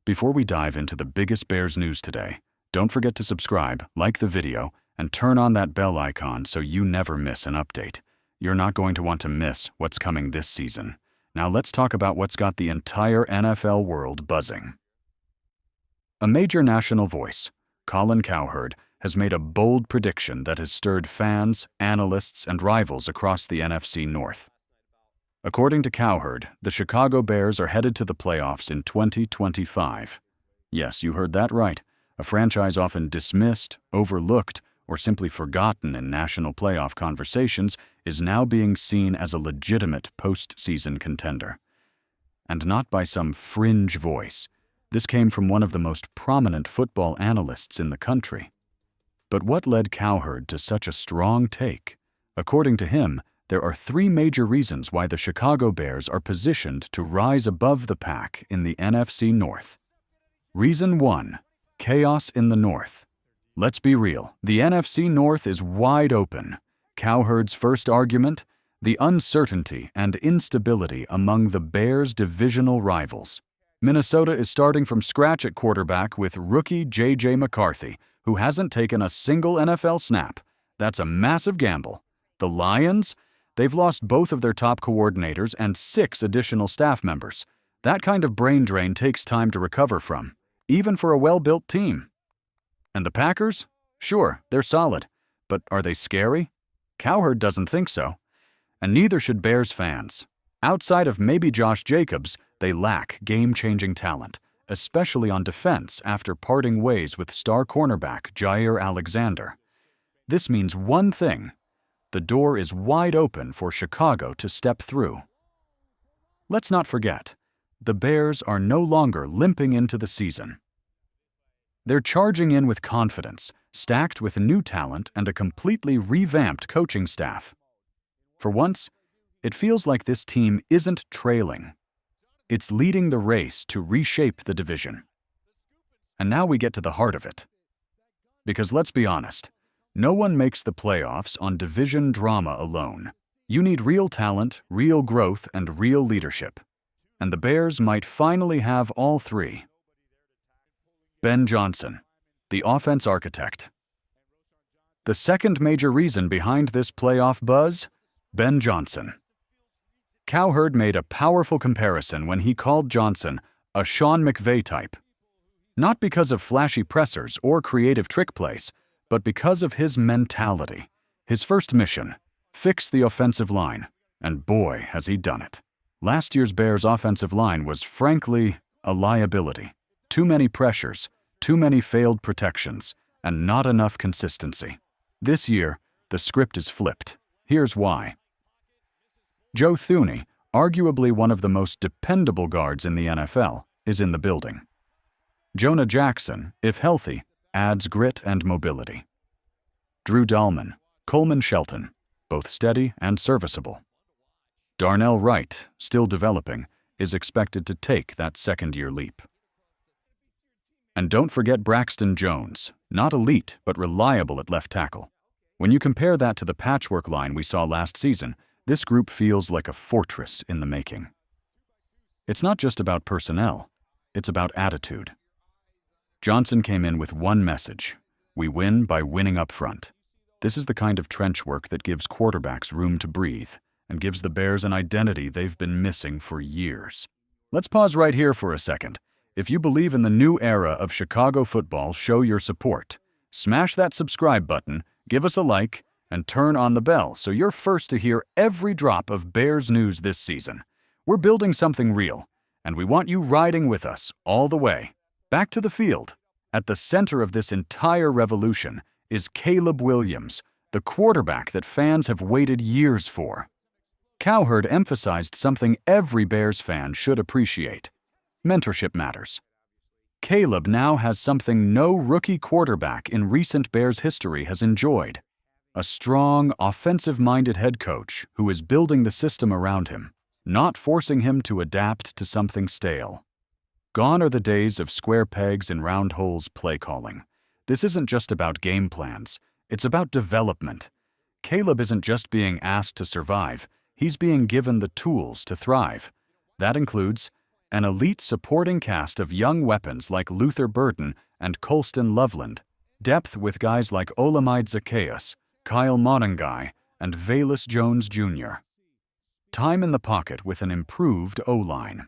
Before we dive into the biggest Bears news today, don't forget to subscribe, like the video, and turn on that bell icon so you never miss an update. You're not going to want to miss what's coming this season. Now let's talk about what's got the entire NFL world buzzing. A major national voice, Colin Cowherd, has made a bold prediction that has stirred fans, analysts, and rivals across the NFC North. According to Cowherd, the Chicago Bears are headed to the playoffs in 2025. Yes, you heard that right. A franchise often dismissed, overlooked, or simply forgotten in national playoff conversations is now being seen as a legitimate postseason contender. And not by some fringe voice. This came from one of the most prominent football analysts in the country. But what led Cowherd to such a strong take? According to him, there are three major reasons why the Chicago Bears are positioned to rise above the pack in the NFC North. Reason 1. Chaos in the North. Let's be real, the NFC North is wide open. Cowherd's first argument? The uncertainty and instability among the Bears' divisional rivals. Minnesota is starting from scratch at quarterback with rookie J.J. McCarthy, who hasn't taken a single NFL snap. That's a massive gamble. The Lions? They've lost both of their top coordinators and 6 additional staff members. That kind of brain drain takes time to recover from, even for a well-built team. And the Packers? Sure, they're solid. But are they scary? Cowherd doesn't think so. And neither should Bears fans. Outside of maybe Josh Jacobs, they lack game-changing talent, especially on defense after parting ways with star cornerback Jair Alexander. This means one thing. The door is wide open for Chicago to step through. Let's not forget, the Bears are no longer limping into the season. They're charging in with confidence, stacked with new talent and a completely revamped coaching staff. For once, it feels like this team isn't trailing. It's leading the race to reshape the division. And now we get to the heart of it. Because let's be honest, no one makes the playoffs on division drama alone. You need real talent, real growth, and real leadership. And the Bears might finally have all three. Ben Johnson, the offense architect. The second major reason behind this playoff buzz? Ben Johnson. Cowherd made a powerful comparison when he called Johnson a Sean McVay type. Not because of flashy pressers or creative trick plays, but because of his mentality. His first mission, fix the offensive line, and boy, has he done it. Last year's Bears' offensive line was frankly a liability. Too many pressures, too many failed protections, and not enough consistency. This year, the script is flipped. Here's why. Joe Thuney, arguably one of the most dependable guards in the NFL, is in the building. Jonah Jackson, if healthy, adds grit and mobility. Drew Dalman, Coleman Shelton, both steady and serviceable. Darnell Wright, still developing, is expected to take that second-year leap. And don't forget Braxton Jones, not elite but reliable at left tackle. When you compare that to the patchwork line we saw last season, this group feels like a fortress in the making. It's not just about personnel, it's about attitude. Johnson came in with one message: we win by winning up front. This is the kind of trench work that gives quarterbacks room to breathe and gives the Bears an identity they've been missing for years. Let's pause right here for a second. If you believe in the new era of Chicago football, show your support. Smash that subscribe button, give us a like, and turn on the bell so you're first to hear every drop of Bears news this season. We're building something real, and we want you riding with us all the way. Back to the field. At the center of this entire revolution is Caleb Williams, the quarterback that fans have waited years for. Cowherd emphasized something every Bears fan should appreciate: mentorship matters. Caleb now has something no rookie quarterback in recent Bears history has enjoyed: a strong, offensive-minded head coach who is building the system around him, not forcing him to adapt to something stale. Gone are the days of square pegs and round holes play calling. This isn't just about game plans, it's about development. Caleb isn't just being asked to survive, he's being given the tools to thrive. That includes An elite supporting cast of young weapons like Luther Burden and Colston Loveland. Depth with guys like Olamide Zacchaeus, Kyle Monangai, and Valus Jones Jr. Time in the pocket with an improved O-line.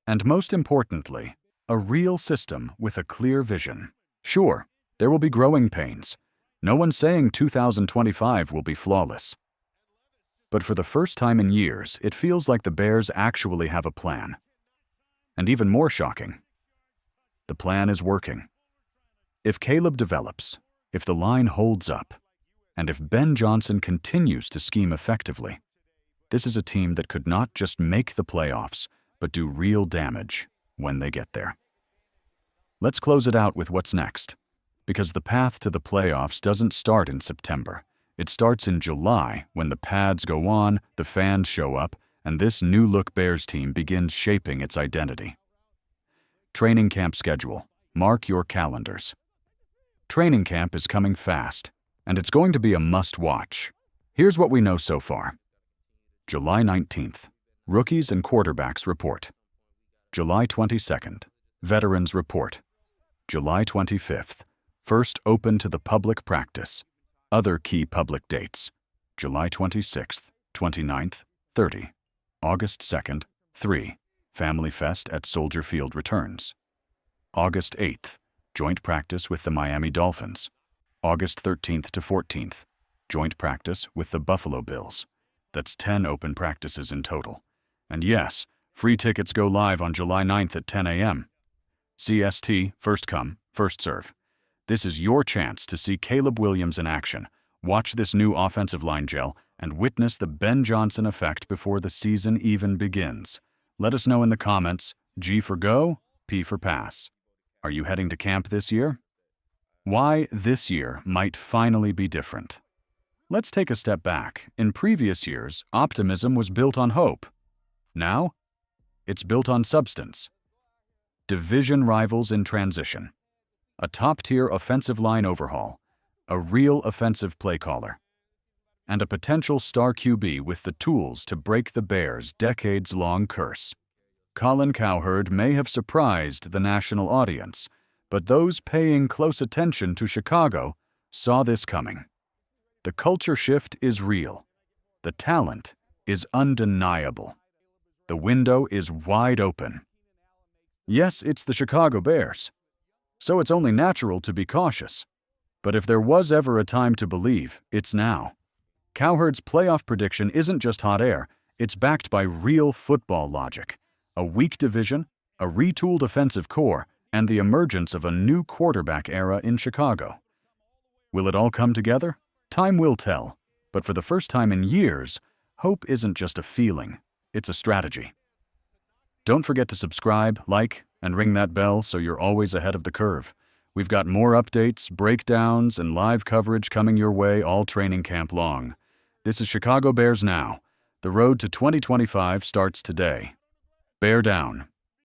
And most importantly, a real system with a clear vision. Sure, there will be growing pains. No one's saying 2025 will be flawless. But for the first time in years, it feels like the Bears actually have a plan. And even more shocking, the plan is working. If Caleb develops, if the line holds up, and if Ben Johnson continues to scheme effectively, this is a team that could not just make the playoffs, but do real damage when they get there. Let's close it out with what's next, because the path to the playoffs doesn't start in September. It starts in July when the pads go on, the fans show up, and this new-look Bears team begins shaping its identity. Training camp schedule. Mark your calendars. Training camp is coming fast, and it's going to be a must-watch. Here's what we know so far. July 19th, rookies and quarterbacks report. July 22nd, veterans report. July 25th, first open to the public practice. Other key public dates: July 26th, 29th, 30. August 2nd, 3. Family Fest at Soldier Field returns. August 8th, joint practice with the Miami Dolphins. August 13th to 14th, joint practice with the Buffalo Bills. That's 10 open practices in total. And yes, free tickets go live on July 9th at 10 a.m. CST, first come, first serve. This is your chance to see Caleb Williams in action, watch this new offensive line gel, and witness the Ben Johnson effect before the season even begins. Let us know in the comments, G for go, P for pass. Are you heading to camp this year? Why this year might finally be different. Let's take a step back. In previous years, optimism was built on hope. Now, it's built on substance. Division rivals in transition. A top-tier offensive line overhaul. A real offensive play caller. And a potential star QB with the tools to break the Bears' decades-long curse. Colin Cowherd may have surprised the national audience, but those paying close attention to Chicago saw this coming. The culture shift is real. The talent is undeniable. The window is wide open. Yes, it's the Chicago Bears, so it's only natural to be cautious. But if there was ever a time to believe, it's now. Cowherd's playoff prediction isn't just hot air, it's backed by real football logic. A weak division, a retooled offensive core, and the emergence of a new quarterback era in Chicago. Will it all come together? Time will tell. But for the first time in years, hope isn't just a feeling, it's a strategy. Don't forget to subscribe, like, and ring that bell so you're always ahead of the curve. We've got more updates, breakdowns, and live coverage coming your way all training camp long. This is Chicago Bears Now. The road to 2025 starts today. Bear down.